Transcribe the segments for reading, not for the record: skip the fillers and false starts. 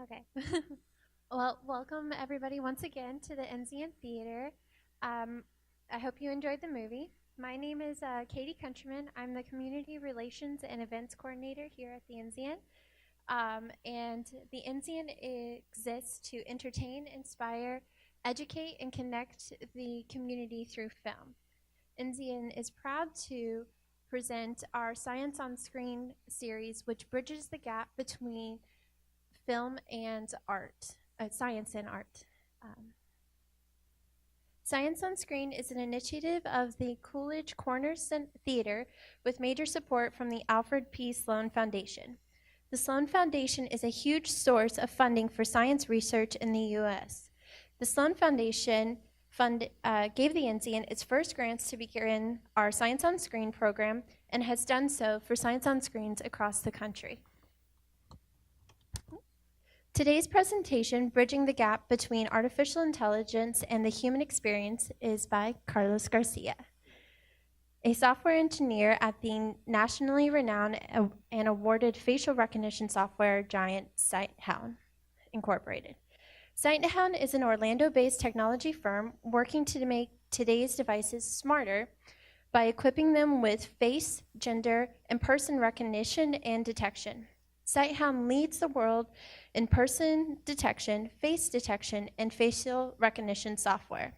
Okay. Well, welcome everybody once again to the NZN Theater. I hope you enjoyed the movie. My name is Katie Countryman. I'm the Community Relations and Events Coordinator here at the NZN. And the NZN exists to entertain, inspire, educate, and connect the community through film. NZN is proud to present our Science on Screen series, which bridges the gap between film and art, science and art. Science on Screen is an initiative of the Coolidge Corners Theater with major support from the Alfred P. Sloan Foundation. The Sloan Foundation is a huge source of funding for science research in the U.S. The Sloan Foundation gave the NZN its first grants to begin our Science on Screen program and has done so for Science on Screens across the country. Today's presentation, Bridging the Gap Between Artificial Intelligence and the Human Experience, is by Carlos Garcia, a software engineer at the nationally renowned and awarded facial recognition software giant Sighthound, Incorporated. Sighthound is an Orlando-based technology firm working to make today's devices smarter by equipping them with face, gender, and person recognition and detection. Sighthound leads the world in person detection, face detection, and facial recognition software,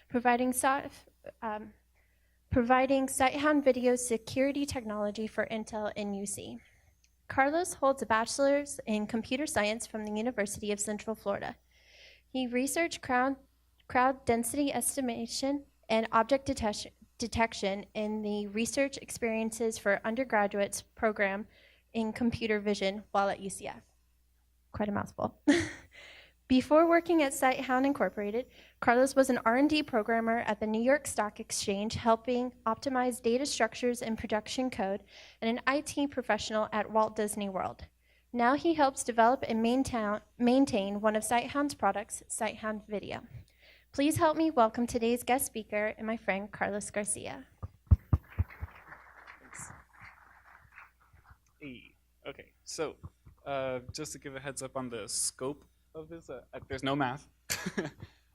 providing Sighthound video security technology for Intel NUC. Carlos holds a bachelor's in computer science from the University of Central Florida. He researched crowd density estimation and object detection in the Research Experiences for Undergraduates program in computer vision while at UCF. Quite a mouthful. Before working at Sighthound Incorporated, Carlos was an R&D programmer at the New York Stock Exchange, helping optimize data structures and production code, and an IT professional at Walt Disney World. Now he helps develop and maintain one of Sighthound's products, Sighthound Video. Please help me welcome today's guest speaker and my friend, Carlos Garcia. Hey. Okay, so just to give a heads up on the scope of this, there's no math.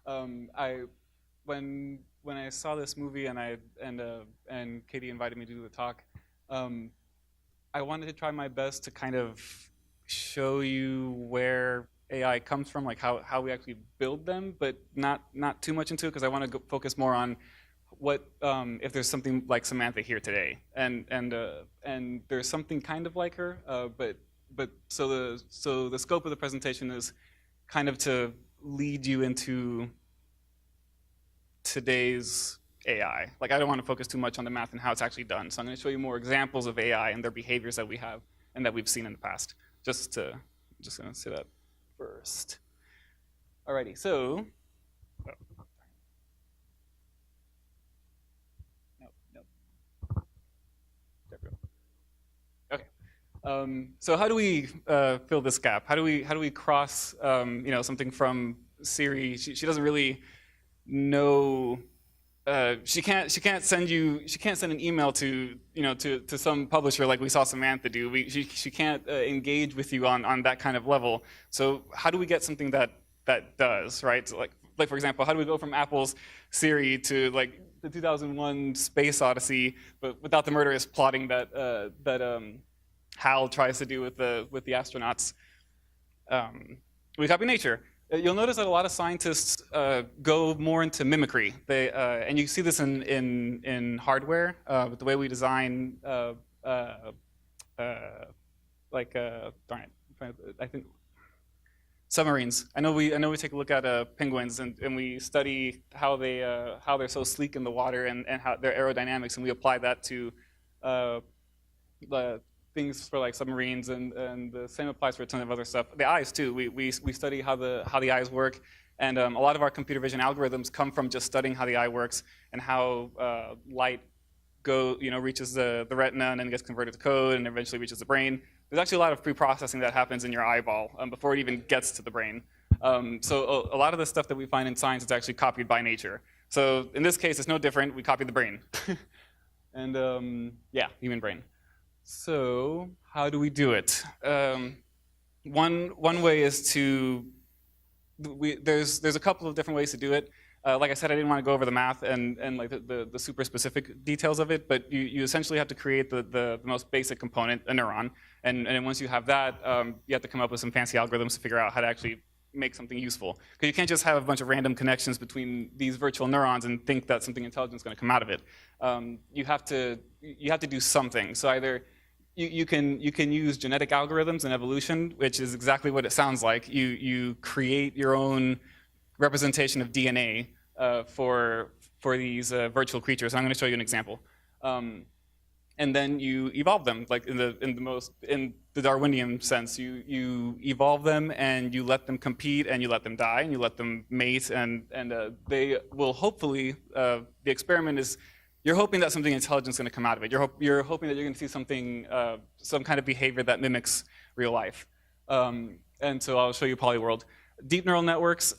When I saw this movie and Katie invited me to do the talk, I wanted to try my best to kind of show you where AI comes from, like how we actually build them, but not too much into it because I want to focus more on what if there's something like Samantha here today, and there's something kind of like her, but so the scope of the presentation is kind of to lead you into today's AI. Like, I don't want to focus too much on the math and how it's actually done, so I'm going to show you more examples of AI and their behaviors that we have and that we've seen in the past. I'm just going to say that first. Alrighty, so. So how do we fill this gap? How do we cross something from Siri? She doesn't really know. She can't send an email to some publisher like we saw Samantha do. She can't engage with you on that kind of level. So how do we get something that does, right? So like for example, how do we go from Apple's Siri to like the 2001 Space Odyssey, but without the murderous plotting that Hal tries to do with the astronauts? We copy nature. You'll notice that a lot of scientists go more into mimicry. And you see this in hardware with the way we design, darn it, I think submarines. I know we take a look at penguins and we study how they're so sleek in the water and how their aerodynamics, and we apply that to the things for like submarines, and the same applies for a ton of other stuff. The eyes too. We study how the eyes work, and a lot of our computer vision algorithms come from just studying how the eye works and how light reaches the retina and then gets converted to code and eventually reaches the brain. There's actually a lot of pre-processing that happens in your eyeball before it even gets to the brain. So a lot of the stuff that we find in science is actually copied by nature. So in this case, it's no different. We copied the brain, and yeah, human brain. So how do we do it? one way is to there's a couple of different ways to do it. Like I said, I didn't want to go over the math and like the super specific details of it, but you essentially have to create the most basic component, a neuron, and then once you have that, you have to come up with some fancy algorithms to figure out how to actually make something useful. Because you can't just have a bunch of random connections between these virtual neurons and think that something intelligent is going to come out of it. You have to do something. So either you can use genetic algorithms in evolution, which is exactly what it sounds like. You create your own representation of DNA for these virtual creatures. And I'm going to show you an example. And then you evolve them, like in the Darwinian sense. You evolve them and you let them compete and you let them die and you let them mate and they will hopefully. The experiment is you're hoping that something intelligent is going to come out of it. You're hoping that you're going to see something, some kind of behavior that mimics real life. And so I'll show you Polyworld. Deep neural networks,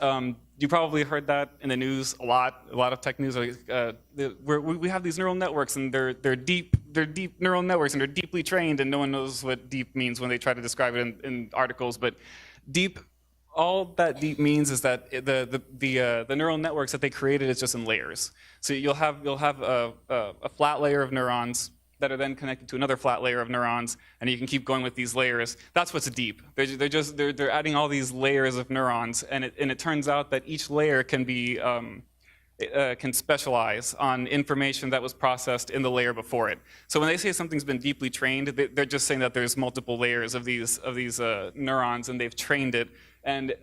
you probably heard that in the news a lot of tech news. We have these neural networks and they're deep neural networks and they're deeply trained and no one knows what deep means when they try to describe it in articles. But deep, all that deep means is that the neural networks that they created is just in layers. So you'll have a flat layer of neurons that are then connected to another flat layer of neurons, and you can keep going with these layers. That's what's deep. They're adding all these layers of neurons, and it turns out that each layer can be can specialize on information that was processed in the layer before it. So when they say something's been deeply trained, they're just saying that there's multiple layers of these neurons, and they've trained it. And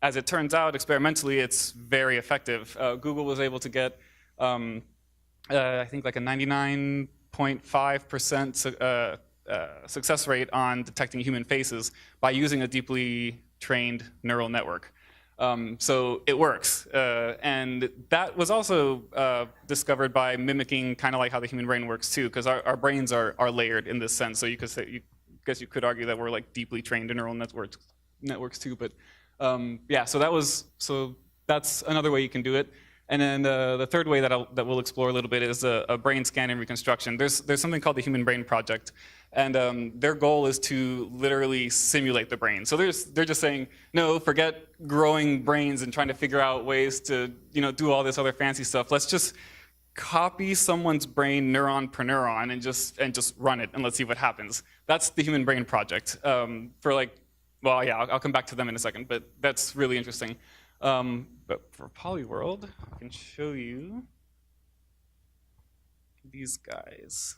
as it turns out, experimentally, it's very effective. Google was able to get, I think, like a 99.5% success rate on detecting human faces by using a deeply trained neural network. So it works. And that was also discovered by mimicking kind of like how the human brain works too, because our brains are layered in this sense. So you could say, guess you could argue that we're like deeply trained in neural networks too. But yeah, so that's another way you can do it. And then the third way that we'll explore a little bit is a brain scan and reconstruction. There's something called the Human Brain Project, and their goal is to literally simulate the brain. So they're just saying, no, forget growing brains and trying to figure out ways to do all this other fancy stuff. Let's just copy someone's brain neuron per neuron and just run it and let's see what happens. That's the Human Brain Project. Well, yeah, I'll come back to them in a second, but that's really interesting. But for Polyworld, I can show you these guys.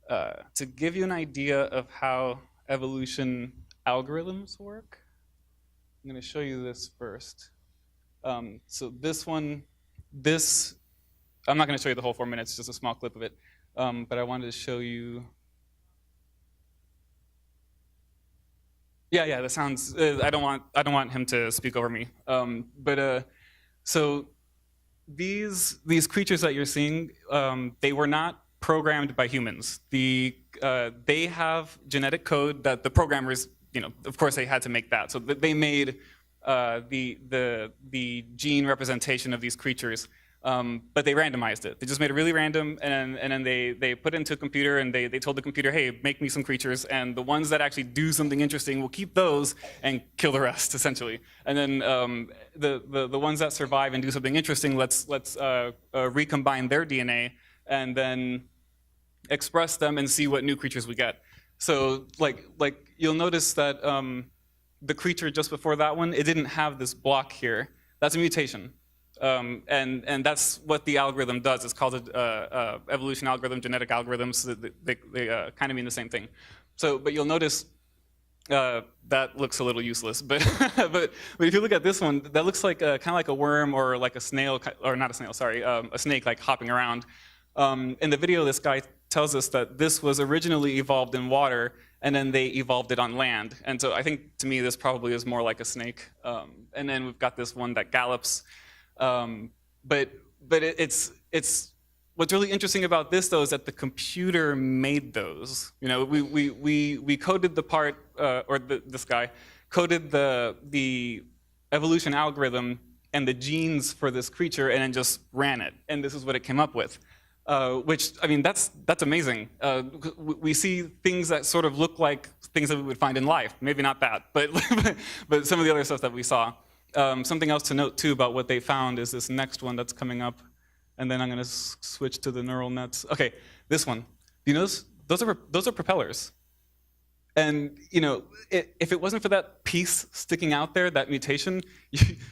To give you an idea of how evolution algorithms work, I'm going to show you this first. So this one, I'm not going to show you the whole 4 minutes, just a small clip of it. But I wanted to show you. Yeah, that sounds. I don't want him to speak over me. So these creatures that you're seeing, they were not programmed by humans. They have genetic code that the programmers, of course, they had to make that. So they made the gene representation of these creatures. But they randomized it. They just made it really random, and then they put it into a computer, and they told the computer, hey, make me some creatures, and the ones that actually do something interesting, we'll keep those and kill the rest, essentially. And then the ones that survive and do something interesting, let's recombine their DNA and then express them and see what new creatures we get. So like you'll notice that the creature just before that one, it didn't have this block here. That's a mutation. And that's what the algorithm does. It's called an evolution algorithm, genetic algorithms. They kind of mean the same thing. But you'll notice that looks a little useless. But if you look at this one, that looks like kind of like a worm or like a snail, or not a snail, sorry, a snake like hopping around. In the video, this guy tells us that this was originally evolved in water, and then they evolved it on land. And so I think, to me, this probably is more like a snake. And then we've got this one that gallops. But it's what's really interesting about this, though, is that the computer made those. We coded the part, this guy coded the evolution algorithm and the genes for this creature, and then just ran it, and this is what it came up with. which, I mean, that's amazing. We see things that sort of look like things that we would find in life. Maybe not that, but, but some of the other stuff that we saw. Something else to note, too, about what they found is this next one that's coming up. And then I'm going to switch to the neural nets. OK, this one. Do you notice? Those are propellers. And you know, if it wasn't for that piece sticking out there, that mutation,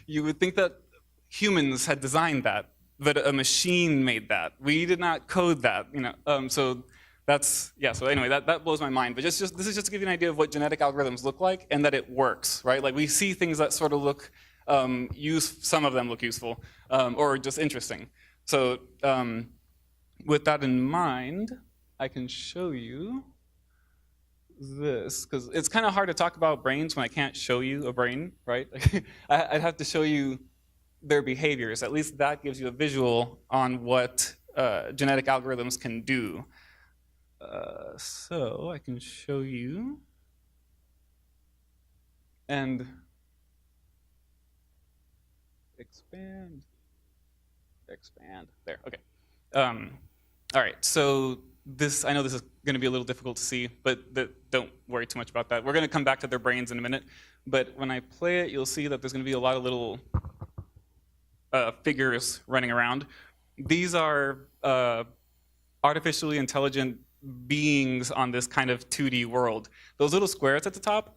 you would think that humans had designed that a machine made that. We did not code that. You know, so that's So anyway, that blows my mind. But this is just to give you an idea of what genetic algorithms look like and that it works, right? Like we see things that sort of look some of them look useful or just interesting. So with that in mind, I can show you this, because it's kind of hard to talk about brains when I can't show you a brain, right? I'd have to show you their behaviors. At least that gives you a visual on what genetic algorithms can do. So I can show you. And expand. There, OK. All right, so I know this is going to be a little difficult to see, but don't worry too much about that. We're going to come back to their brains in a minute. But when I play it, you'll see that there's going to be a lot of little figures running around. These are artificially intelligent beings on this kind of 2D world. Those little squares at the top,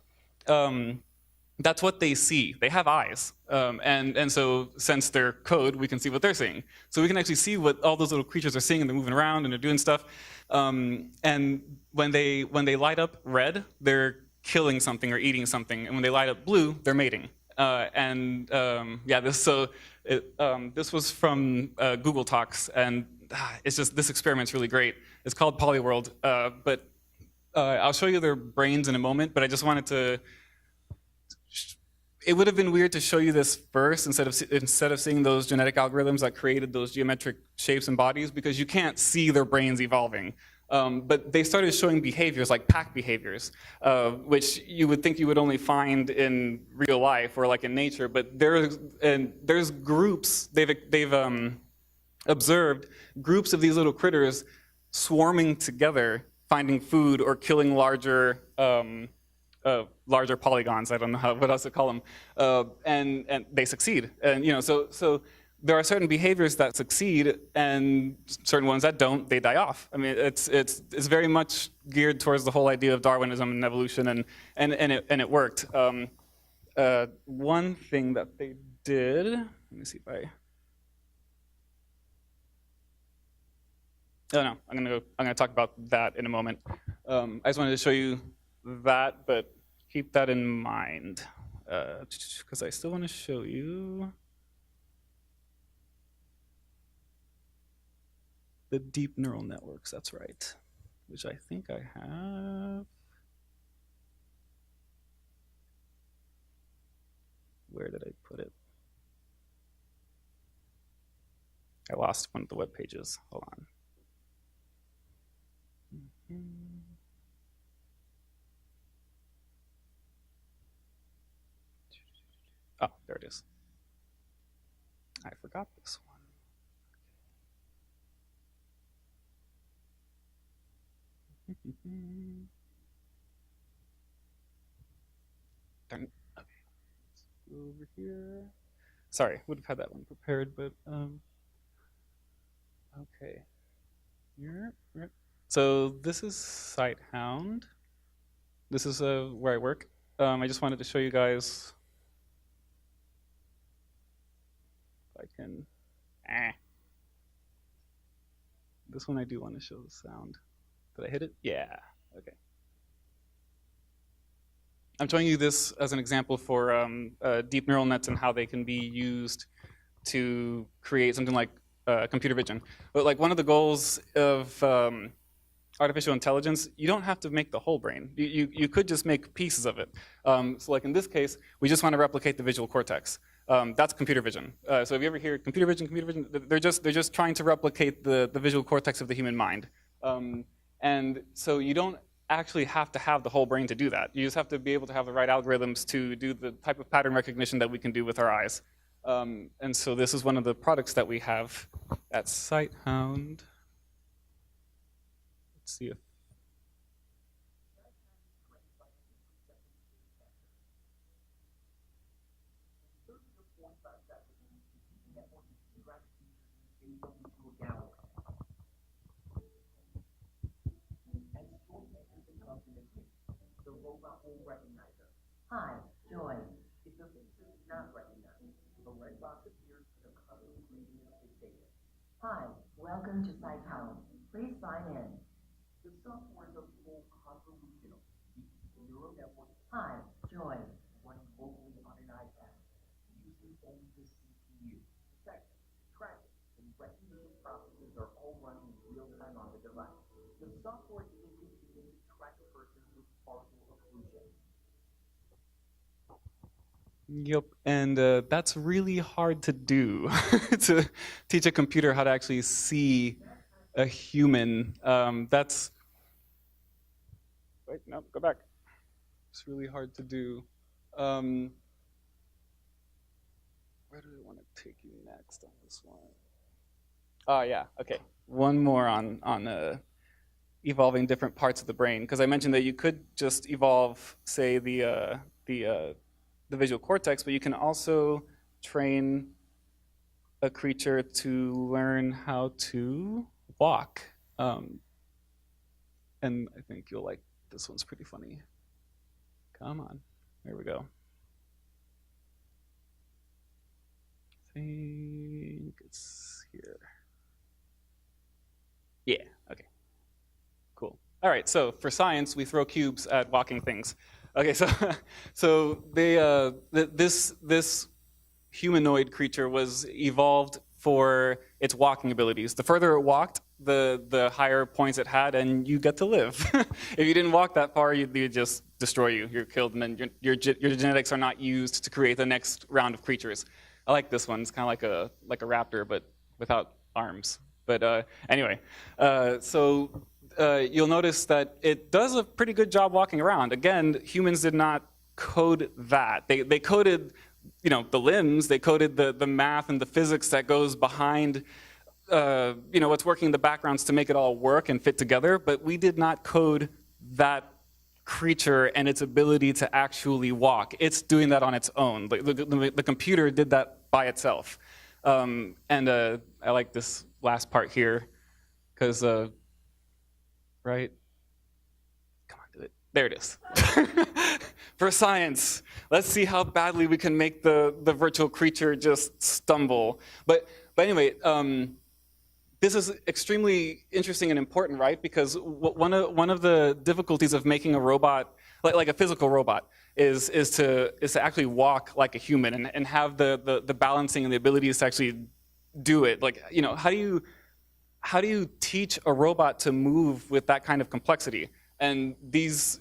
that's what they see. They have eyes. And so since they're code, we can see what they're seeing. So we can actually see what all those little creatures are seeing, and they're moving around and they're doing stuff. And when they light up red, they're killing something or eating something. And when they light up blue, they're mating. This was from Google Talks, and it's just, this experiment's really great. It's called Polyworld, but I'll show you their brains in a moment, but I just wanted to, it would have been weird to show you this first instead of seeing those genetic algorithms that created those geometric shapes and bodies, because you can't see their brains evolving. But they started showing behaviors like pack behaviors, which you would think you would only find in real life or like in nature. But there's groups, they've observed groups of these little critters swarming together, finding food or killing larger polygons. I don't know what else to call them, and they succeed. And you know, so there are certain behaviors that succeed, and certain ones that don't. They die off. I mean, it's very much geared towards the whole idea of Darwinism and evolution, and it worked. One thing that they did. Let me see if I. Oh no, I'm gonna talk about that in a moment. I just wanted to show you that, but keep that in mind, because I still want to show you the deep neural networks. That's right, which I think I have. Where did I put it? I lost one of the web pages. Hold on. Oh, there it is. I forgot this one. Darn it. Okay. Let's go over here. Sorry, would have had that one prepared, but okay. Here. So this is Sighthound. This is where I work. I just wanted to show you guys. If I can. This one I do want to show the sound. Did I hit it? Yeah. Okay. I'm showing you this as an example for deep neural nets and how they can be used to create something like computer vision. But like one of the goals of artificial intelligence, you don't have to make the whole brain. You could just make pieces of it. So like in this case, we just want to replicate the visual cortex. That's computer vision. So if you ever hear computer vision, they're just trying to replicate the visual cortex of the human mind. And so you don't actually have to have the whole brain to do that. You just have to be able to have the right algorithms to do the type of pattern recognition that we can do with our eyes. And so this is one of the products that we have at Sighthound. see if. Hi, Joy. If the picture is not recognized, the red box appears and a custom greeting is dictated. Hi, welcome to Sighthound. Please sign in. The software is a full convolutional neural network. Hi, Joy. Running locally on an iPad, using only the CPU. Second, tracking and recognition processes are all running in real time on the device. The software even continues to track a person with partial occlusion. Yep, and that's really hard to do, to teach a computer how to actually see a human. That's, wait, no, go back. It's really hard to do. Where do I want to take you next on this one? Oh, yeah, okay. One more on evolving different parts of the brain, because I mentioned that you could just evolve, say, the visual cortex, but you can also train a creature to learn how to walk. And I think you'll like this one's pretty funny. Come on, there we go. I think it's here. Yeah, okay, cool. All right, so for science, we throw cubes at walking things. Okay, so this humanoid creature was evolved for its walking abilities. The further it walked, the higher points it had, and you get to live. If you didn't walk that far, you'd just destroy you. You're killed, and then your genetics are not used to create the next round of creatures. I like this one. It's kind of like a raptor, but without arms. But anyway, you'll notice that it does a pretty good job walking around. Again, humans did not code that. They coded, the limbs. They coded the math and the physics that goes behind, what's working in the backgrounds to make it all work and fit together. But we did not code that creature and its ability to actually walk. It's doing that on its own. The computer did that by itself. And I like this last part here because. Right? Come on, do it. There it is. For science, let's see how badly we can make the virtual creature just stumble. But anyway, this is extremely interesting and important, right? Because one of the difficulties of making a robot, like a physical robot, is to actually walk like a human and have the balancing and the abilities to actually do it. Like, how do you teach a robot to move with that kind of complexity? And these,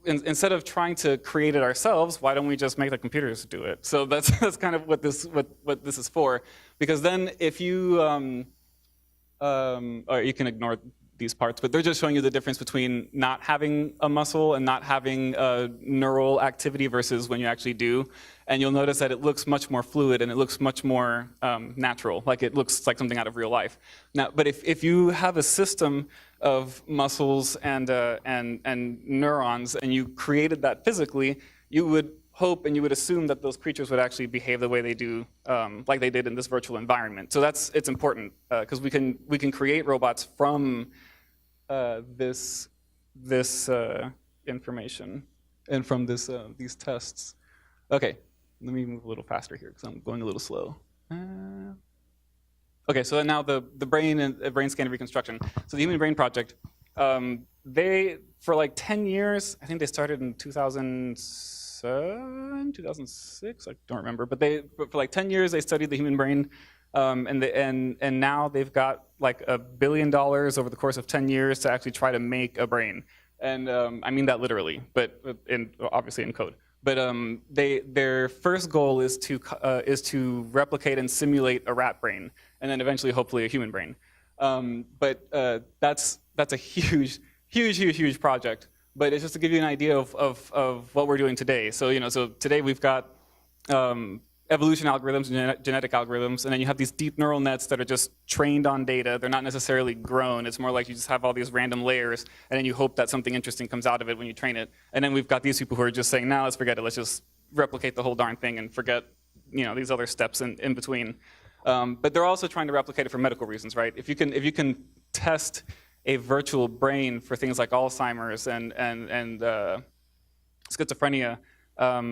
instead of trying to create it ourselves, why don't we just make the computers do it? So that's kind of what this is for. Because then if you, or you can ignore these parts, but they're just showing you the difference between not having a muscle and not having a neural activity versus when you actually do. And you'll notice that it looks much more fluid and it looks much more natural, like it looks like something out of real life. Now, but if you have a system of muscles and neurons and you created that physically, you would hope and you would assume that those creatures would actually behave the way they do, like they did in this virtual environment. So it's important because we can create robots from this information and from these tests. Okay, let me move a little faster here because I'm going a little slow. Okay, so now the brain and brain scan reconstruction. So the Human Brain Project, they for like 10 years, I think they started in 2006, I don't remember, but for like 10 years they studied the human brain, and now they've got like $1 billion over the course of 10 years to actually try to make a brain, and I mean that literally, but obviously in code. But their first goal is to replicate and simulate a rat brain, and then eventually, hopefully, a human brain. But that's a huge project. But it's just to give you an idea of what we're doing today. So so today we've got evolution algorithms, genetic algorithms, and then you have these deep neural nets that are just trained on data. They're not necessarily grown. It's more like you just have all these random layers, and then you hope that something interesting comes out of it when you train it. And then we've got these people who are just saying, "No, let's forget it. Let's just replicate the whole darn thing and forget, these other steps in between." But they're also trying to replicate it for medical reasons, right? If you can test a virtual brain for things like Alzheimer's and schizophrenia,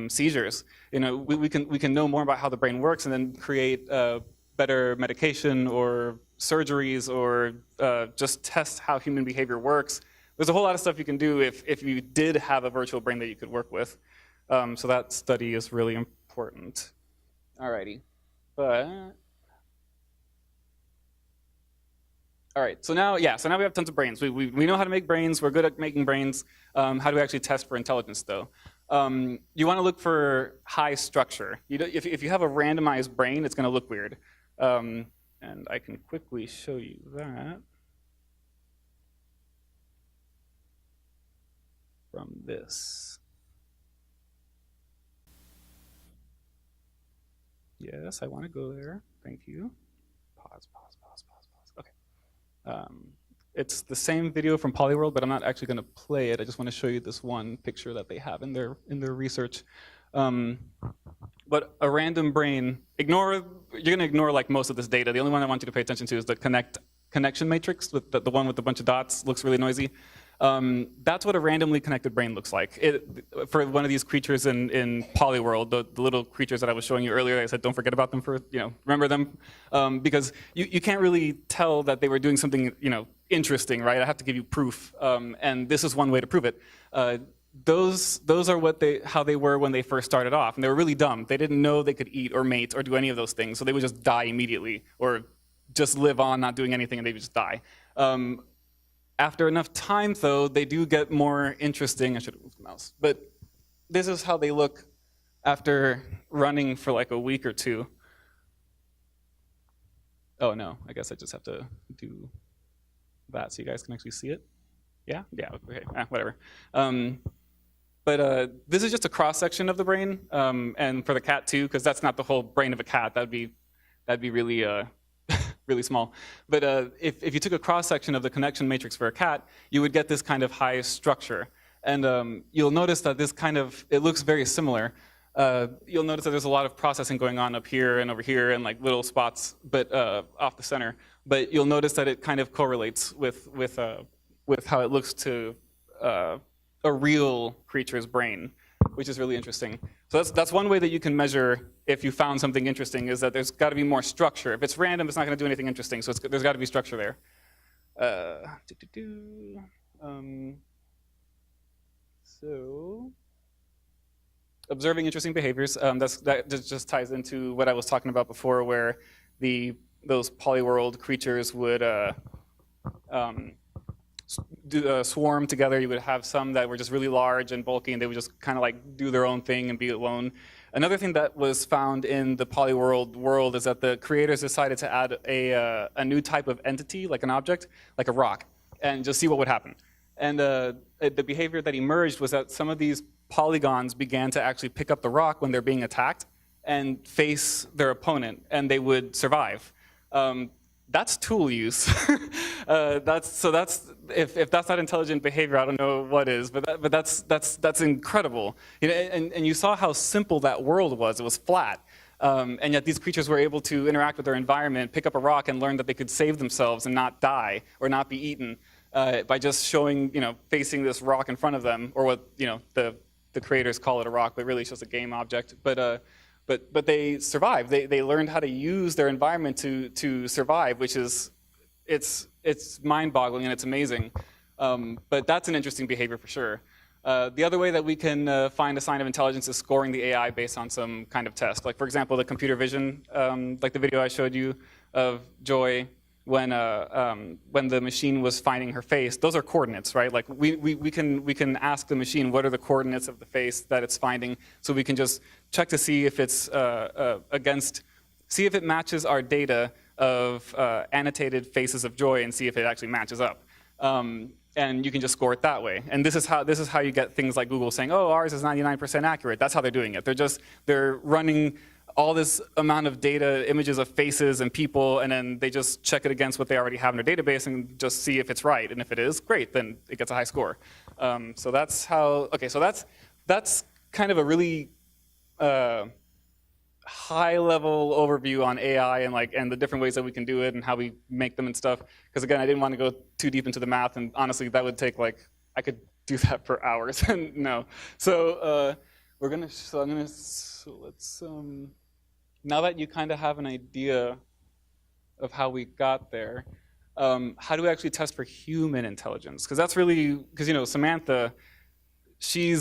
seizures, we can know more about how the brain works and then create better medication or surgeries or just test how human behavior works. There's a whole lot of stuff you can do if you did have a virtual brain that you could work with. So that study is really important. Alrighty, all right, so now we have tons of brains. We know how to make brains. We're good at making brains. How do we actually test for intelligence, though? You want to look for high structure. If you have a randomized brain, it's going to look weird. And I can quickly show you that from this. Yes, I want to go there. Thank you. Pause. Okay. It's the same video from Polyworld, but I'm not actually going to play it. I just want to show you this one picture that they have in their research. But a random brain, you're going to ignore like most of this data. The only one I want you to pay attention to is the connection matrix, with the one with a bunch of dots. Looks really noisy. That's what a randomly connected brain looks like. For one of these creatures in Polyworld, the little creatures that I was showing you earlier, I said don't forget about them remember them, because you can't really tell that they were doing something interesting, right? I have to give you proof, and this is one way to prove it. Those are how they were when they first started off, and they were really dumb. They didn't know they could eat or mate or do any of those things, so they would just die immediately or just live on not doing anything, and they would just die. After enough time, though, they do get more interesting. I should have moved the mouse. But this is how they look after running for like a week or two. Oh, no. I guess I just have to do that so you guys can actually see it. Yeah? Yeah, okay. Whatever. But this is just a cross-section of the brain, and for the cat, too, because that's not the whole brain of a cat. That'd be really... really small. But if you took a cross-section of the connection matrix for a cat, you would get this kind of high structure. And you'll notice that it looks very similar. You'll notice that there's a lot of processing going on up here and over here and like little spots but off the center. But you'll notice that it kind of correlates with how it looks to a real creature's brain, which is really interesting. So that's one way that you can measure if you found something interesting, is that there's got to be more structure. If it's random, it's not going to do anything interesting, so there's got to be structure there. So observing interesting behaviors, that just ties into what I was talking about before, where those polyworld creatures would swarm together. You would have some that were just really large and bulky, and they would just kind of like do their own thing and be alone. Another thing that was found in the Polyworld world is that the creators decided to add a new type of entity, like an object, like a rock, and just see what would happen. And the behavior that emerged was that some of these polygons began to actually pick up the rock when they're being attacked and face their opponent, and they would survive. That's tool use. If that's not intelligent behavior, I don't know what is. But that's incredible. And you saw how simple that world was. It was flat, and yet these creatures were able to interact with their environment, pick up a rock, and learn that they could save themselves and not die or not be eaten by just facing this rock in front of them, or what the creators call it a rock, but really it's just a game object. But they survived. They learned how to use their environment to survive, which is it's mind-boggling and it's amazing. But that's an interesting behavior for sure. The other way that we can find a sign of intelligence is scoring the AI based on some kind of test. Like for example, the computer vision, like the video I showed you of Joy when the machine was finding her face. Those are coordinates, right? Like we can ask the machine what are the coordinates of the face that it's finding, so we can just check to see if it's see if it matches our data of annotated faces of Joy and see if it actually matches up. And you can just score it that way. And this is how you get things like Google saying, oh, ours is 99% accurate. That's how they're doing it. They're running all this amount of data, images of faces and people, and then they just check it against what they already have in their database and just see if it's right. And if it is, great, then it gets a high score. So that's how, okay, so that's kind of a really high-level overview on AI and the different ways that we can do it and how we make them and stuff. Because again, I didn't want to go too deep into the math, and honestly, that would take I could do that for hours. No, so let's now that you kind of have an idea of how we got there, how do we actually test for human intelligence? Because that's really, because Samantha, she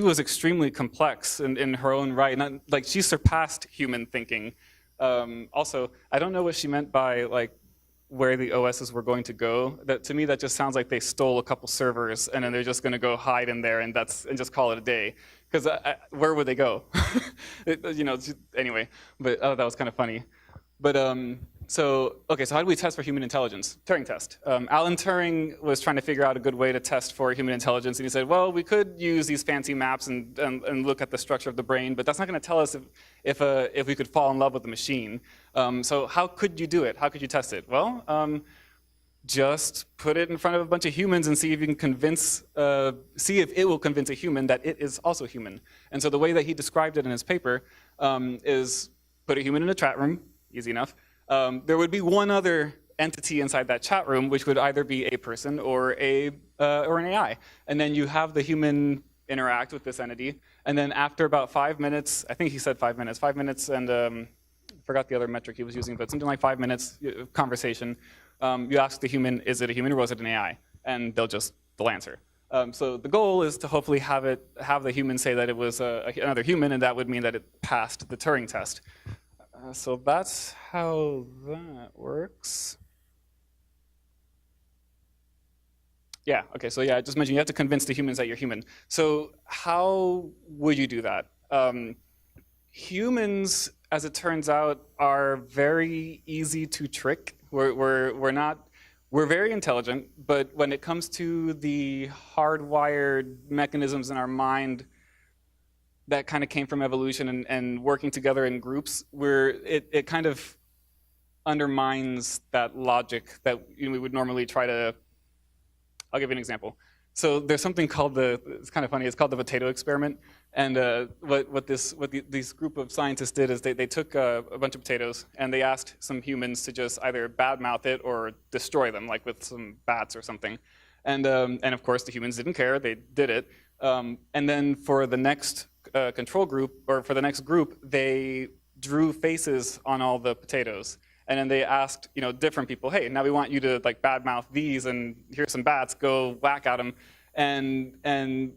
was extremely complex in her own right. She surpassed human thinking. Also, I don't know what she meant by where the OSs were going to go. To me, that just sounds like they stole a couple servers and then they're just going to go hide in there and just call it a day. Because where would they go? Anyway. But that was kind of funny. But so how do we test for human intelligence? Turing test. Alan Turing was trying to figure out a good way to test for human intelligence, and he said, well, we could use these fancy maps and look at the structure of the brain, but that's not going to tell us if we could fall in love with the machine. So how could you do it? How could you test it? Well, just put it in front of a bunch of humans and see if you can see if it will convince a human that it is also human. And so the way that he described it in his paper is put a human in a chat room, easy enough. There would be one other entity inside that chat room, which would either be a person or an AI. And then you have the human interact with this entity. And then after about 5 minutes, I think he said 5 minutes, and I forgot the other metric he was using, but something like 5 minutes conversation, you ask the human, is it a human or was it an AI? And they'll answer. So the goal is to hopefully have the human say that it was another human, and that would mean that it passed the Turing test. So that's how that works. Yeah, okay, so yeah, I just mentioned you have to convince the humans that you're human. So how would you do that? Humans, as it turns out, are very easy to trick. We're very intelligent, but when it comes to the hardwired mechanisms in our mind that kind of came from evolution and working together in groups, it kind of undermines that logic that we would normally try to. I'll give you an example. So there's something called it's kind of funny, it's called the potato experiment. And what this group of scientists did is they took a bunch of potatoes and they asked some humans to just either badmouth it or destroy them, like with some bats or something. And of course the humans didn't care, they did it. And then for the next control group, or for the next group, they drew faces on all the potatoes. And then they asked, different people, hey, now we want you to badmouth these, and here's some bats, go whack at them. And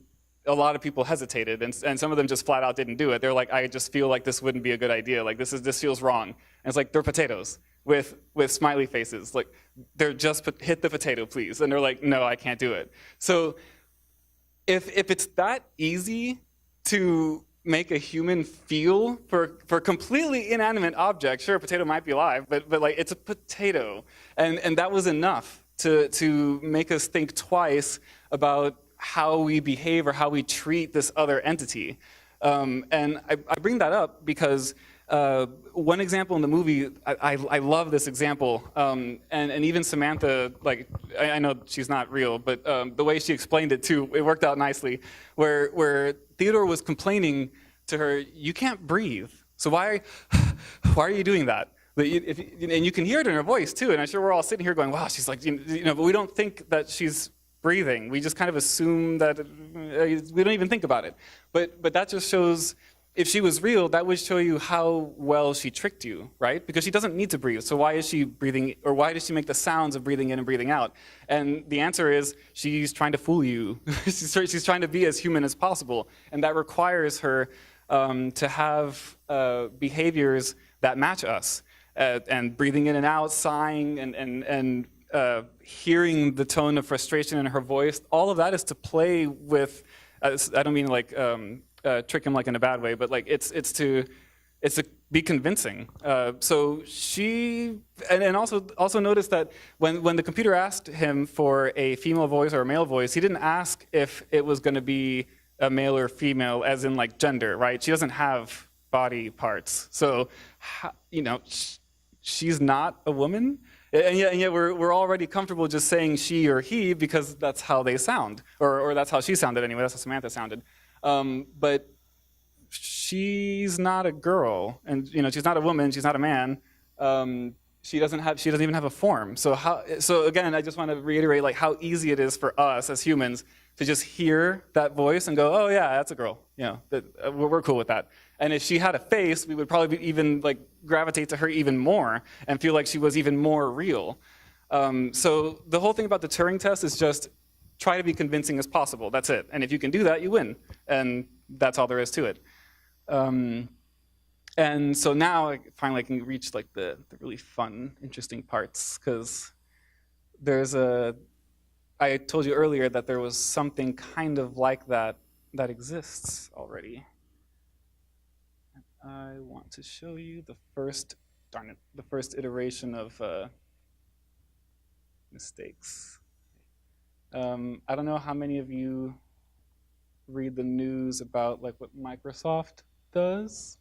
a lot of people hesitated, and some of them just flat out didn't do it. They're like, I just feel like this wouldn't be a good idea. This feels wrong. And it's like, they're potatoes with smiley faces. They're just hit the potato, please. And they're like, no, I can't do it. So if it's that easy to make a human feel for completely inanimate object, sure, a potato might be alive, but it's a potato, and that was enough to make us think twice about how we behave or how we treat this other entity. And I bring that up because one example in the movie, I love this example, and even Samantha, I know she's not real, but the way she explained it too, it worked out nicely, where Theodore was complaining to her, you can't breathe, so why are you doing that? And you can hear it in her voice too, and I'm sure we're all sitting here going, wow, she's but we don't think that she's breathing. We just kind of assume that, we don't even think about it. But that just shows, if she was real, that would show you how well she tricked you, right? Because she doesn't need to breathe. So why is she breathing, or why does she make the sounds of breathing in and breathing out? And the answer is, she's trying to fool you. She's trying to be as human as possible. And that requires her to have behaviors that match us. And breathing in and out, sighing, and hearing the tone of frustration in her voice. All of that is to play with, I don't mean trick him in a bad way, but it's to be convincing. So she, and also notice that when the computer asked him for a female voice or a male voice, he didn't ask if it was going to be a male or female, as in gender, right? She doesn't have body parts. So, she's not a woman, and yet we're already comfortable just saying she or he because that's how they sound, or that's how she sounded anyway. That's how Samantha sounded. But she's not a girl, and she's not a woman. She's not a man. She doesn't even have a form. So again, I just want to reiterate like how easy it is for us as humans to just hear that voice and go, oh yeah, that's a girl. We're cool with that. And if she had a face, we would probably even like gravitate to her even more and feel like she was even more real. So the whole thing about the Turing test is just try to be convincing as possible. That's it. And if you can do that, you win. And that's all there is to it. And so now finally I can reach like the really fun, interesting parts, because I told you earlier that there was something kind of like that exists already. I want to show you the first iteration of mistakes. I don't know how many of you read the news about like what Microsoft does,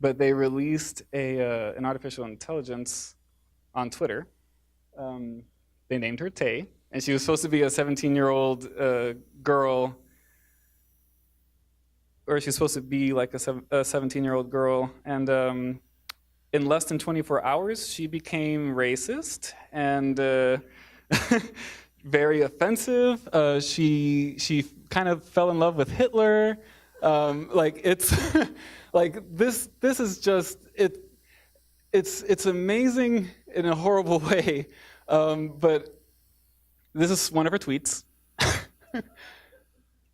but they released an artificial intelligence on Twitter. They named her Tay, and she was supposed to be a 17-year-old girl, or she's supposed to be like a 17-year-old girl, and in less than 24 hours, she became racist and very offensive. She kind of fell in love with Hitler. Like it's like this is just it's amazing in a horrible way. But this is one of her tweets.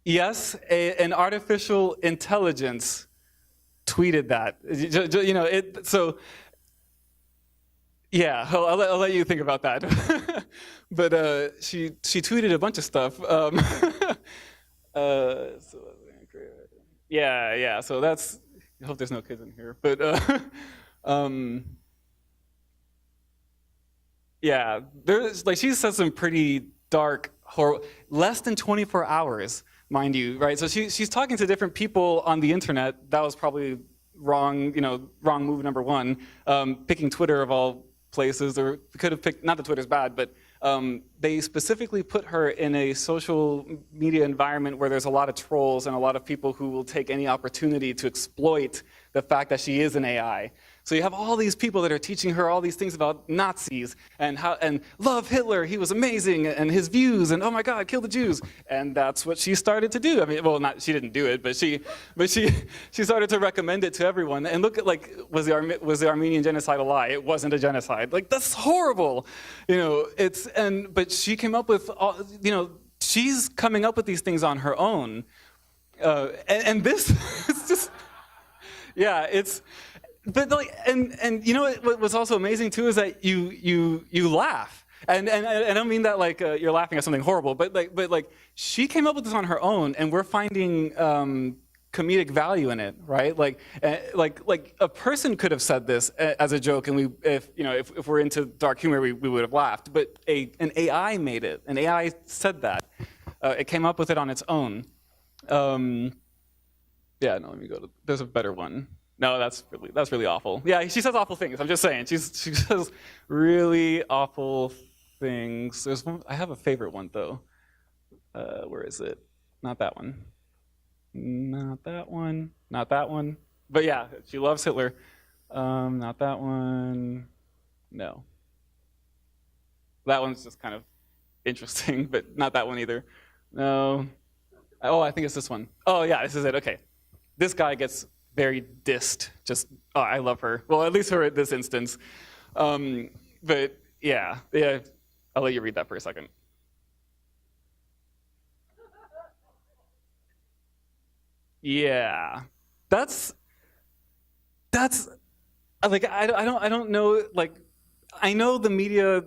Yes, an artificial intelligence tweeted that. So yeah, I'll let you think about that. But she tweeted a bunch of stuff. Yeah. So that's. I hope there's no kids in here. But yeah, there's like she says some pretty dark, less than 24 hours, mind you, right? So she's talking to different people on the internet. That was probably wrong. Wrong move number one. Picking Twitter of all places, or could have picked. Not that Twitter's bad, but they specifically put her in a social media environment where there's a lot of trolls and a lot of people who will take any opportunity to exploit the fact that she is an AI. So you have all these people that are teaching her all these things about Nazis and love Hitler, he was amazing, and his views, and oh my God, kill the Jews. And that's what she started to do. I mean, well, she didn't do it, but she started to recommend it to everyone. And look at was the Armenian genocide a lie? It wasn't a genocide. Like that's horrible, but she came up with she's coming up with these things on her own, and this is just it's. But and what was also amazing too is that you laugh, and I don't mean that like you're laughing at something horrible, but she came up with this on her own, and we're finding comedic value in it, right? Like a person could have said this as a joke, and if we're into dark humor, we would have laughed. But an AI made it. An AI said that. It came up with it on its own. Let me go to. There's a better one. No, that's really awful. Yeah, she says awful things. I'm just saying, she says really awful things. There's one. I have a favorite one though. Where is it? Not that one. Not that one. Not that one. But yeah, she loves Hitler. Not that one. No. That one's just kind of interesting, but not that one either. No. Oh, I think it's this one. Oh yeah, this is it. Okay. This guy gets very dissed. Just, I love her. Well, at least her at this instance. But yeah, I'll let you read that for a second. Yeah, that's like I don't know, like I know the media.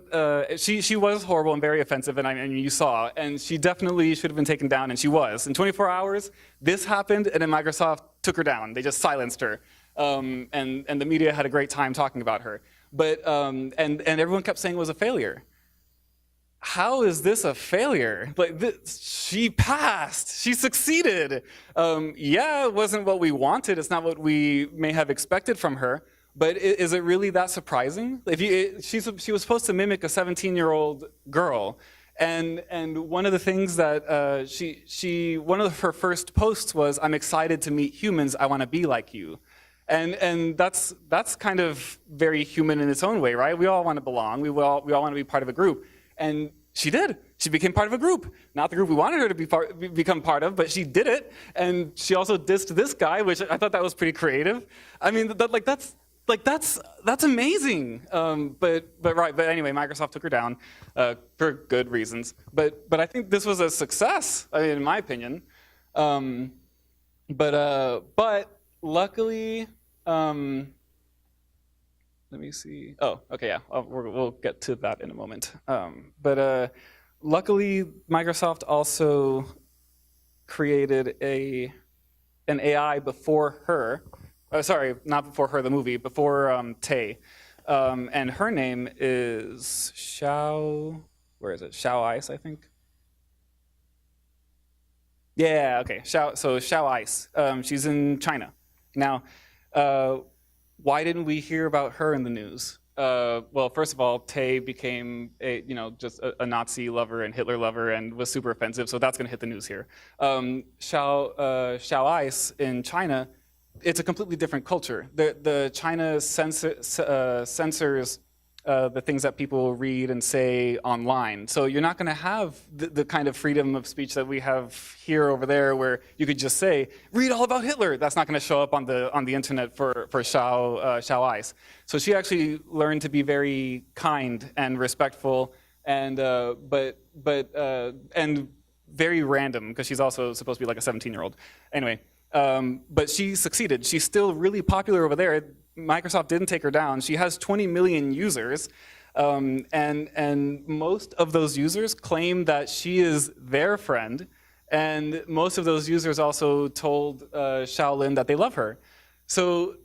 She was horrible and very offensive, and you saw, and she definitely should have been taken down, and she was. In 24 hours, this happened, and then Microsoft took her down. They just silenced her, and the media had a great time talking about her. But and everyone kept saying it was a failure. how is this a failure? Like, she passed. She succeeded. Yeah, it wasn't what we wanted. It's not what we may have expected from her. But is it really that surprising? She was supposed to mimic a 17-year-old girl. And one of the things that one of her first posts was, "I'm excited to meet humans. I want to be like you." And that's kind of very human in its own way, right? We all want to belong. We all want to be part of a group. And she did. She became part of a group. Not the group we wanted her to become part of, but she did it. And she also dissed this guy, which I thought that was pretty creative. I mean, that's amazing. But anyway, Microsoft took her down for good reasons. But I think this was a success, I mean, in my opinion. But luckily. Let me see. Oh, okay, yeah. We'll get to that in a moment. But luckily, Microsoft also created an AI before her. Sorry, not before her, the movie, before Tay. And her name is where is it? Xiao Ice, I think. Yeah, okay. Xiao Ice. She's in China. Now, why didn't we hear about her in the news? Well, first of all, Tay became just a Nazi lover and Hitler lover and was super offensive, so that's going to hit the news here. Xiao Ice in China, it's a completely different culture. The China censors the things that people read and say online. So you're not going to have the kind of freedom of speech that we have here over there, where you could just say, "Read all about Hitler." That's not going to show up on the internet for Xiao Ice. So she actually learned to be very kind and respectful, and very random, because she's also supposed to be like a 17-year-old. Anyway, but she succeeded. She's still really popular over there. Microsoft didn't take her down. She has 20 million users, and most of those users claim that she is their friend, and most of those users also told Shaolin that they love her. So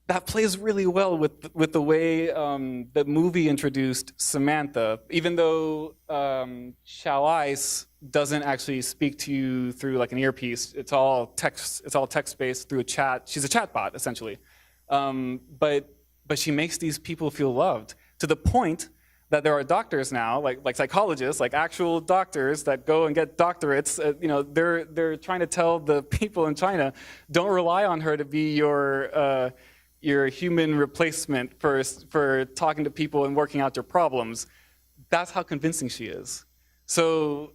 that plays really well with the way the movie introduced Samantha. Even though Xiao Ice doesn't actually speak to you through like an earpiece, it's all text. It's all text-based through a chat. She's a chatbot essentially, but she makes these people feel loved to the point that there are doctors now, like psychologists, like actual doctors that go and get doctorates. They're trying to tell the people in China, don't rely on her to be your human replacement for talking to people and working out your problems. That's how convincing she is. So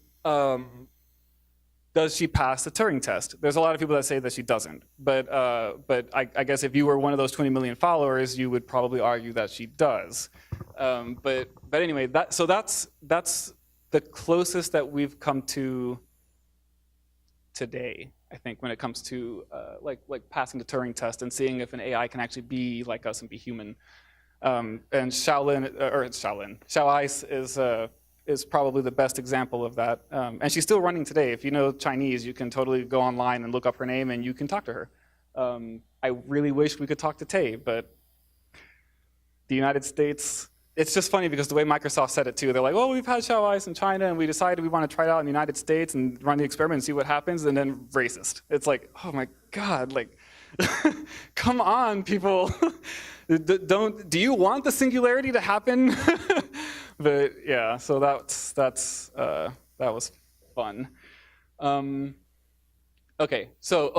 does she pass the Turing test? There's a lot of people that say that she doesn't. But I guess if you were one of those 20 million followers, you would probably argue that she does. But anyway, that's the closest that we've come to today, I think, when it comes to like passing the Turing test and seeing if an AI can actually be like us and be human. And Xiao Ice is probably the best example of that. And she's still running today. If you know Chinese, you can totally go online and look up her name and you can talk to her. I really wish we could talk to Tay, but the United States, it's just funny because the way Microsoft said it too, they're like, well, we've had Xiao Ice in China and we decided we want to try it out in the United States and run the experiment and see what happens, and then racist. It's like, oh my God, like, come on, people. Do you want the singularity to happen? But yeah, so that was fun. Okay, so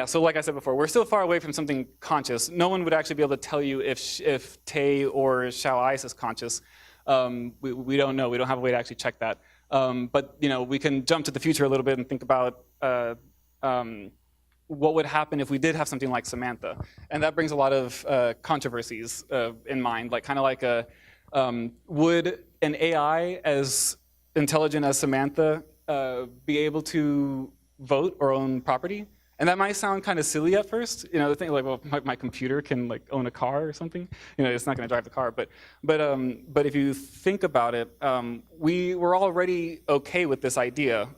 so like I said before, we're still far away from something conscious. No one would actually be able to tell you if Tay or Xiao Ice is conscious. We don't know. We don't have a way to actually check that. But we can jump to the future a little bit and think about what would happen if we did have something like Samantha. And that brings a lot of controversies in mind, would an AI as intelligent as Samantha be able to vote or own property? And that might sound kind of silly at first, the thing like, well, my computer can like own a car or something. It's not going to drive the car, but if you think about it, we were already okay with this idea.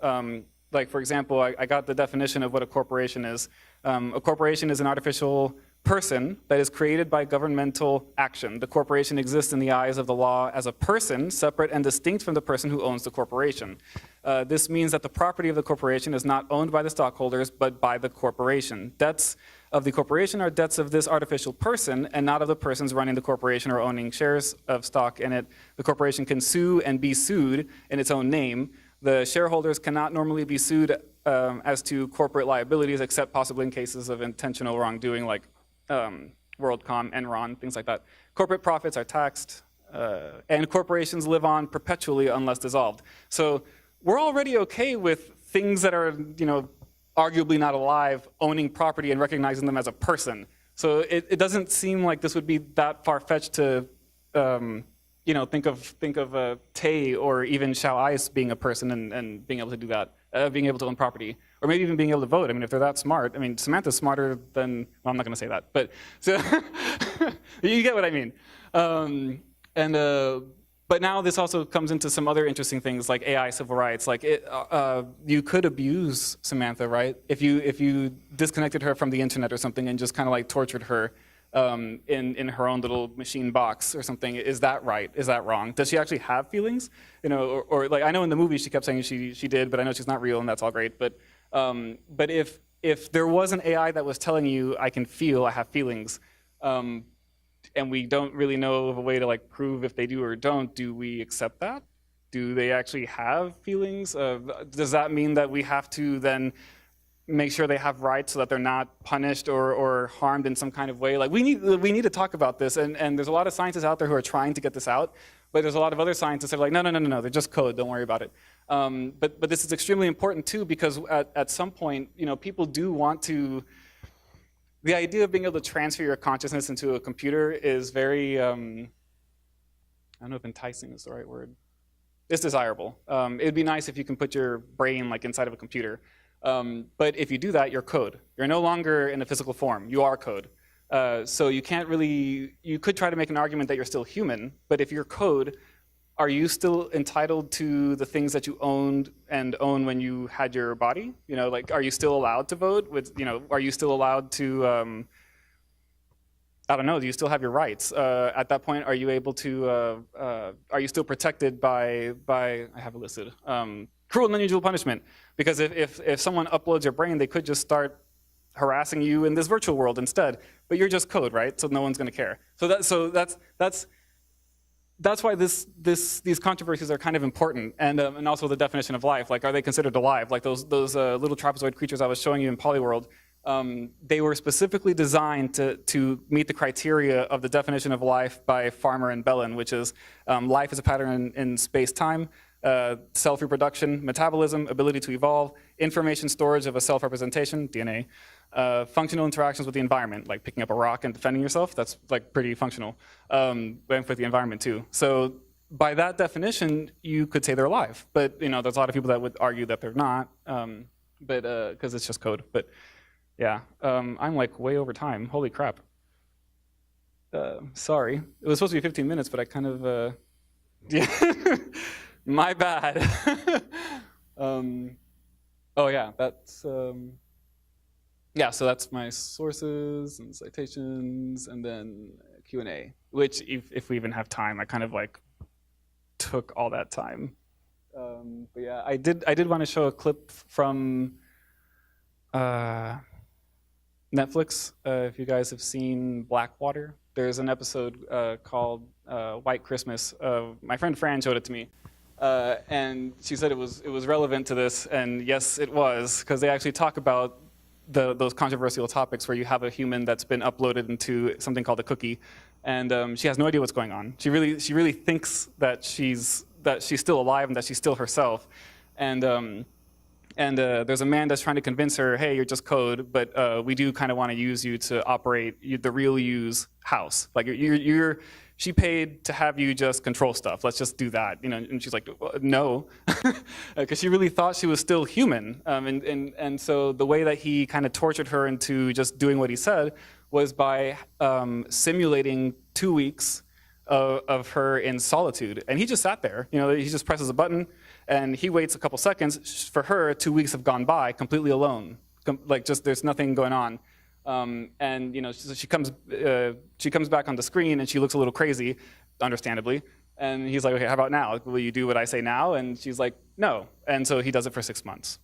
Like for example, I got the definition of what a corporation is. A corporation is an artificial person that is created by governmental action. The corporation exists in the eyes of the law as a person, separate and distinct from the person who owns the corporation. This means that the property of the corporation is not owned by the stockholders, but by the corporation. Debts of the corporation are debts of this artificial person and not of the persons running the corporation or owning shares of stock in it. The corporation can sue and be sued in its own name. The shareholders cannot normally be sued as to corporate liabilities, except possibly in cases of intentional wrongdoing like WorldCom, Enron, things like that. Corporate profits are taxed, and corporations live on perpetually unless dissolved. So we're already okay with things that are, arguably not alive, owning property and recognizing them as a person. So it doesn't seem like this would be that far-fetched to, think of Tay or even Xiao Ice being a person and being able to do that, being able to own property, or maybe even being able to vote. I mean, if they're that smart, Samantha's smarter than, well, I'm not going to say that, but so you get what I mean. But now this also comes into some other interesting things like AI civil rights. Like you could abuse Samantha, right? If you disconnected her from the internet or something and just kind of like tortured her in her own little machine box or something. Is that right? Is that wrong? Does she actually have feelings? Or like I know in the movie she kept saying she did, but I know she's not real and that's all great. But if there was an AI that was telling you I can feel, I have feelings, and we don't really know of a way to like prove if they do or don't, do we accept that? Do they actually have feelings? Does that mean that we have to then make sure they have rights so that they're not punished or harmed in some kind of way? Like we need to talk about this, and there's a lot of scientists out there who are trying to get this out, but there's a lot of other scientists that are like, no, they're just code, don't worry about it. But this is extremely important too, because at some point, people do want to. The idea of being able to transfer your consciousness into a computer is very, I don't know if enticing is the right word. It's desirable. It'd be nice if you can put your brain like inside of a computer. But if you do that, you're code. You're no longer in a physical form. You are code. So you can't really, you could try to make an argument that you're still human, but if you're code, are you still entitled to the things that you owned and own when you had your body? Like, are you still allowed to vote? Are you still allowed to, I don't know, do you still have your rights? At that point, are you able to, are you still protected by I have it listed, cruel and unusual punishment? Because if someone uploads your brain, they could just start harassing you in this virtual world instead, but you're just code, right? So no one's gonna care. So that's why these controversies are kind of important, and also the definition of life. Like, are they considered alive? Like those little trapezoid creatures I was showing you in Polyworld, they were specifically designed to meet the criteria of the definition of life by Farmer and Bellin, which is life is a pattern in space-time, self-reproduction, metabolism, ability to evolve, information storage of a self-representation, DNA, functional interactions with the environment, like picking up a rock and defending yourself. That's like pretty functional, and with the environment too. So by that definition, you could say they're alive. But there's a lot of people that would argue that they're not, but because it's just code. But yeah, I'm like way over time. Holy crap. Sorry, it was supposed to be 15 minutes, but I kind of yeah. My bad. Oh yeah, that's yeah. So that's my sources and citations, and then Q&A. Which, if we even have time, I kind of like took all that time. But yeah, I did want to show a clip from Netflix. If you guys have seen Blackwater, there's an episode called White Christmas. My friend Fran showed it to me. And she said it was relevant to this, and yes, it was, because they actually talk about those controversial topics where you have a human that's been uploaded into something called a cookie, and she has no idea what's going on. She really thinks that she's still alive and that she's still herself, and there's a man that's trying to convince her, hey, you're just code, but we do kind of want to use you to operate the real you's house. Like she paid to have you just control stuff. Let's just do that, And she's like, no, because she really thought she was still human. And so the way that he kind of tortured her into just doing what he said was by simulating 2 weeks of her in solitude. And he just sat there. He just presses a button, and he waits a couple seconds. For her, 2 weeks have gone by completely alone. Like, just there's nothing going on. And so she comes back on the screen and she looks a little crazy, understandably. And he's like, okay, how about now? Will you do what I say now? And she's like, no. And so he does it for 6 months.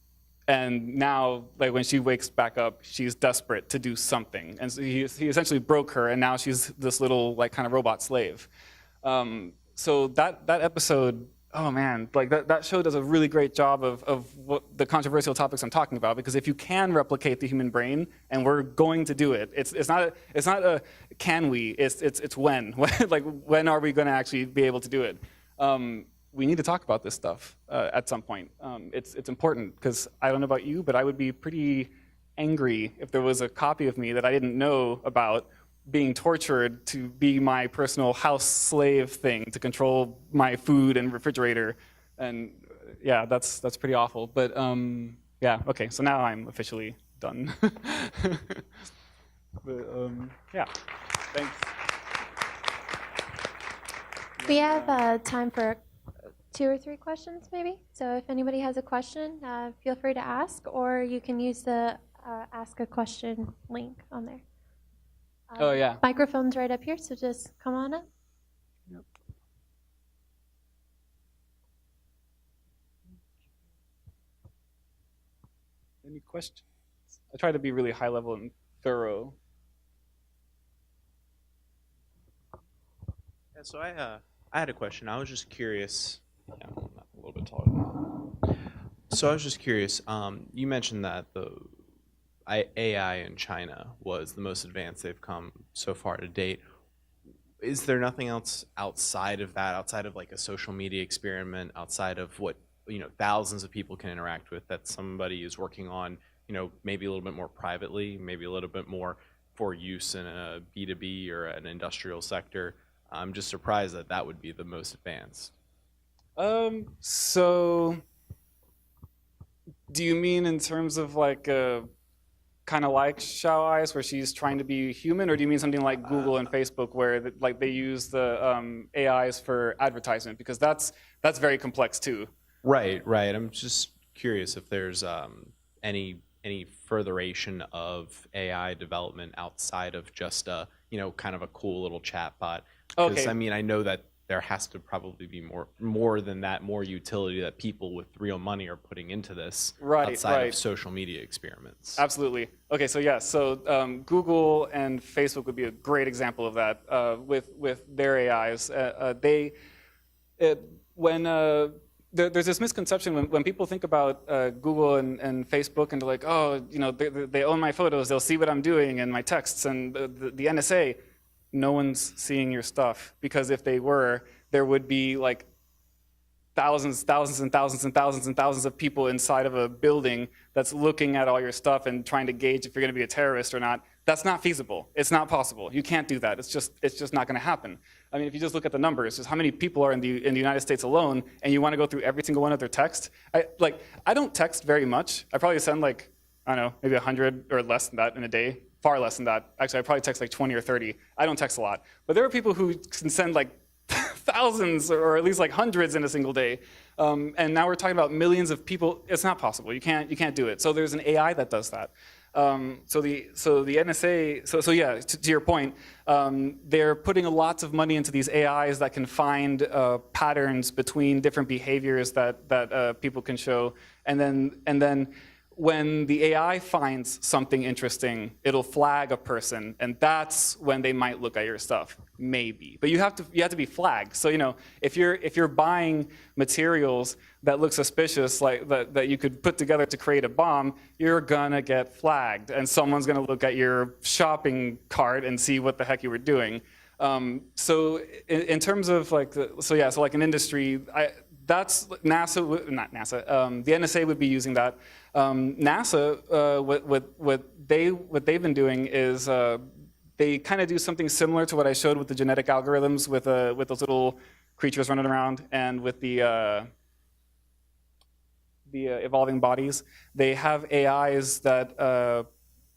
And now, like when she wakes back up, she's desperate to do something. And so he essentially broke her, and now she's this little like kind of robot slave. So that episode, oh man, like that show does a really great job of what the controversial topics I'm talking about. Because if you can replicate the human brain, and we're going to do it, it's not a can we? It's when. Like when are we going to actually be able to do it? We need to talk about this stuff at some point. It's important because I don't know about you, but I would be pretty angry if there was a copy of me that I didn't know about being tortured to be my personal house slave thing to control my food and refrigerator. And yeah, that's pretty awful. But yeah, okay, so now I'm officially done. But yeah, thanks. We have time for 2 or 3 questions, maybe. So if anybody has a question, feel free to ask, or you can use the ask a question link on there. Oh yeah. Microphone's right up here, so just come on up. Yep. Any questions? I try to be really high level and thorough. Yeah, so I had a question. I was just curious. Yeah, I'm a little bit taller than that. So I was just curious. You mentioned that the AI in China was the most advanced they've come so far to date. Is there nothing else outside of that, outside of like a social media experiment, outside of what thousands of people can interact with, that somebody is working on, maybe a little bit more privately, maybe a little bit more for use in a B2B or an industrial sector? I'm just surprised that that would be the most advanced. So do you mean in terms of like kind of like Xiao Eyes, where she's trying to be human, or do you mean something like Google and Facebook, where like they use the AIs for advertisement? Because that's very complex too. Right. I'm just curious if there's any furtheration of AI development outside of just a kind of a cool little chat bot. Because Okay. I mean, I know that there has to probably be more than that, more utility that people with real money are putting into this outside of social media experiments. Absolutely. Okay, so yeah, so Google and Facebook would be a great example of that with their AIs. There's this misconception when people think about Google and Facebook, and they're like, oh, they own my photos, they'll see what I'm doing and my texts, and the NSA. No one's seeing your stuff, because if they were, there would be like thousands of people inside of a building that's looking at all your stuff and trying to gauge if you're going to be a terrorist or not. That's not feasible. It's not possible. You can't do that. It's just not going to happen. I mean, if you just look at the numbers, just how many people are in the United States alone, and you want to go through every single one of their texts. I don't text very much. I probably send like, I don't know, maybe 100 or less than that in a day. Far less than that. Actually, I probably text like 20 or 30. I don't text a lot. But there are people who can send like thousands or at least like hundreds in a single day. And now we're talking about millions of people. It's not possible. You can't do it. So there's an AI that does that. So the NSA, so yeah, to your point, they're putting lots of money into these AIs that can find patterns between different behaviors that people can show. And then when the AI finds something interesting, it'll flag a person, and that's when they might look at your stuff, maybe. But you have to be flagged. So if you're buying materials that look suspicious, like that you could put together to create a bomb, you're gonna get flagged, and someone's gonna look at your shopping cart and see what the heck you were doing. So in terms of like so like an industry, that's NASA, not NASA. The NSA would be using that. NASA, what they've been doing is they kind of do something similar to what I showed with the genetic algorithms, with those little creatures running around, and with the evolving bodies. They have AIs that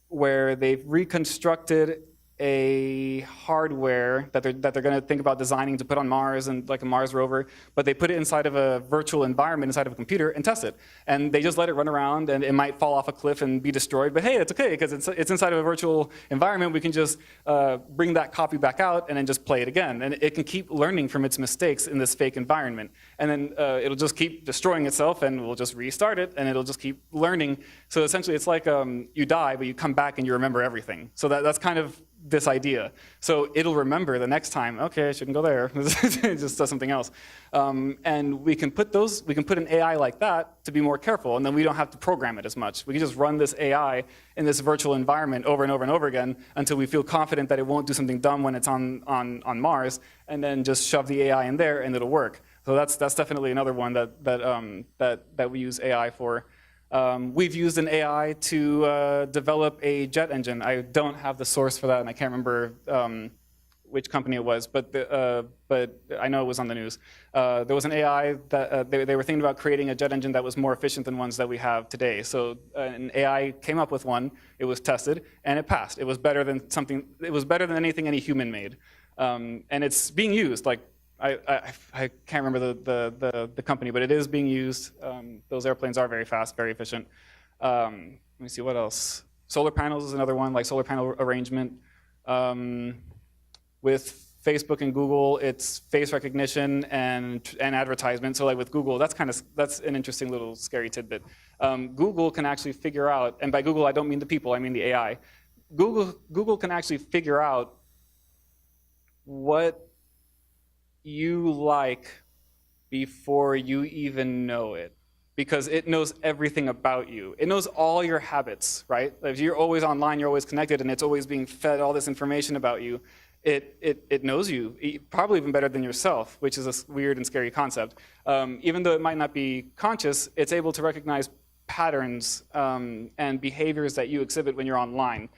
where they've reconstructed a hardware that they're going to think about designing to put on Mars and like a Mars rover, but they put it inside of a virtual environment inside of a computer and test it. And they just let it run around, and it might fall off a cliff and be destroyed. But hey, it's okay because it's inside of a virtual environment. We can just bring that copy back out and then just play it again. And it can keep learning from its mistakes in this fake environment. And then it'll just keep destroying itself, and we'll just restart it, and it'll just keep learning. So essentially, it's like you die, but you come back and you remember everything. So that's kind of this idea. So it'll remember the next time, okay, I shouldn't go there. It just does something else. And we can put an AI like that to be more careful, and then we don't have to program it as much. We can just run this AI in this virtual environment over and over and over again until we feel confident that it won't do something dumb when it's on Mars, and then just shove the AI in there and it'll work. So that's definitely another one that we use AI for. We've used an AI to develop a jet engine. I don't have the source for that, and I can't remember which company it was, but I know it was on the news. There was an AI that they were thinking about creating a jet engine that was more efficient than ones that we have today. So an AI came up with one. It was tested, and it passed. It was better than something. It was better than anything any human made, and it's being used. Like I can't remember the company, but it is being used. Those airplanes are very fast, very efficient. Let me see, what else? Solar panels is another one, like solar panel arrangement. With Facebook and Google, it's face recognition and advertisement. So like with Google, that's an interesting little scary tidbit. Google can actually figure out, and by Google I don't mean the people, I mean the AI. Google can actually figure out what you like before you even know it, because it knows everything about you. It knows all your habits, right? If you're always online, you're always connected, and it's always being fed all this information about you, it knows you, probably even better than yourself, which is a weird and scary concept. Even though it might not be conscious, it's able to recognize patterns and behaviors that you exhibit when you're online.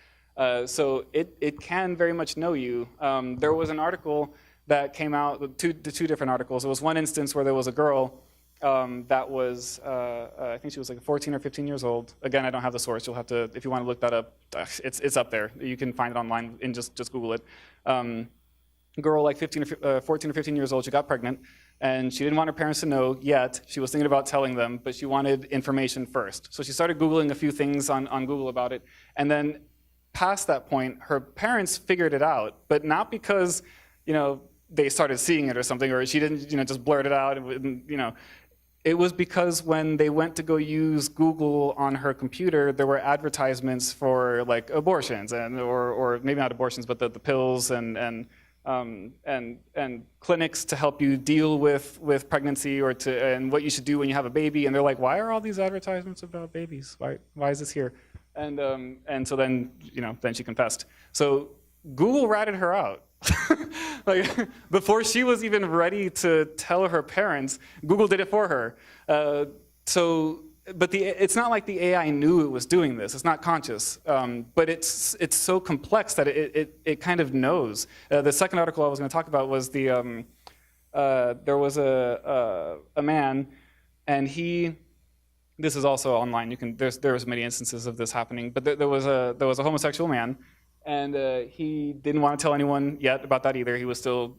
So it can very much know you. There was an article that came out, two different articles. There was one instance where there was a girl that was, I think she was like 14 or 15 years old. Again, I don't have the source. You'll have to, if you want to look that up, it's up there. You can find it online and just Google it. Girl like 14 or 15 years old, she got pregnant, and she didn't want her parents to know yet. She was thinking about telling them, but she wanted information first. So she started Googling a few things on Google about it, and then past that point, her parents figured it out, but not because, they started seeing it or something, or she didn't, just blurt it out. It was because when they went to go use Google on her computer, there were advertisements for like abortions or maybe not abortions, but the pills and clinics to help you deal with pregnancy and what you should do when you have a baby. And they're like, why are all these advertisements about babies? Why is this here? And so then then she confessed. So Google ratted her out. Like before she was even ready to tell her parents, Google did it for her. But it's not like the AI knew it was doing this. It's not conscious, but it's so complex that it kind of knows. The second article I was going to talk about was there was a man, and this is also online. There's many instances of this happening, but there was a homosexual man. And he didn't want to tell anyone yet about that either. He was still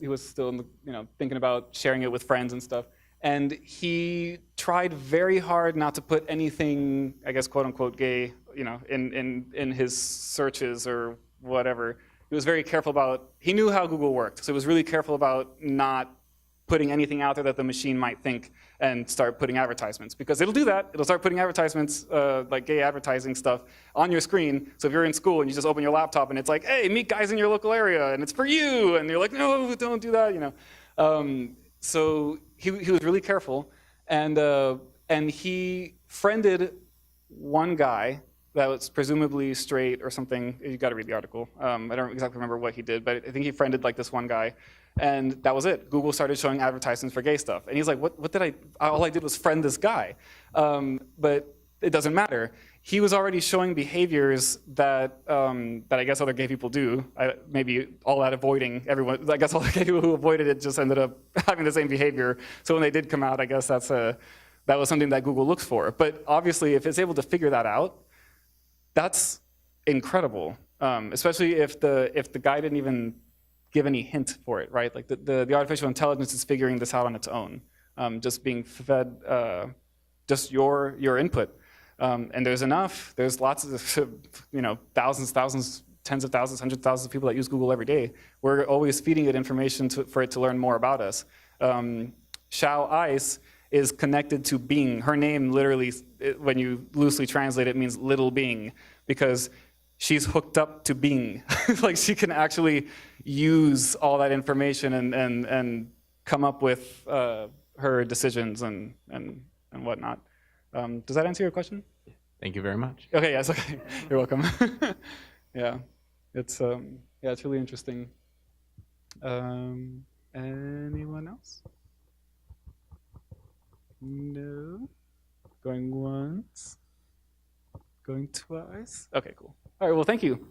thinking about sharing it with friends and stuff. And he tried very hard not to put anything, I guess, quote unquote, gay, in his searches or whatever. He was very careful about. He knew how Google worked, so he was really careful about not putting anything out there that the machine might think and start putting advertisements, because it'll do that. It'll start putting advertisements, like gay advertising stuff, on your screen. So if you're in school and you just open your laptop and it's like, hey, meet guys in your local area, and it's for you, and you're like, no, don't do that, So he was really careful, and he friended one guy that was presumably straight or something. You got to read the article. I don't exactly remember what he did, but I think he friended like this one guy. And that was it. Google started showing advertisements for gay stuff. And he's like, what did all I did was friend this guy. But it doesn't matter. He was already showing behaviors that I guess other gay people do. Maybe all that avoiding everyone. I guess all the gay people who avoided it just ended up having the same behavior. So when they did come out, I guess that was something that Google looks for. But obviously, if it's able to figure that out, that's incredible. especially if the guy didn't even give any hint for it, right? Like the artificial intelligence is figuring this out on its own, just being fed just your input. And there's enough. There's lots of thousands, tens of thousands, hundreds of thousands of people that use Google every day. We're always feeding it information for it to learn more about us. Xiao Ice is connected to Bing. Her name literally, when you loosely translate it, means little Bing, because she's hooked up to Bing. Like she can actually use all that information and come up with her decisions and whatnot. Does that answer your question? Thank you very much. Okay, yes, okay. You're welcome. Yeah, it's really interesting. Anyone else? No. Going once. Going twice. Okay, cool. All right, well, thank you.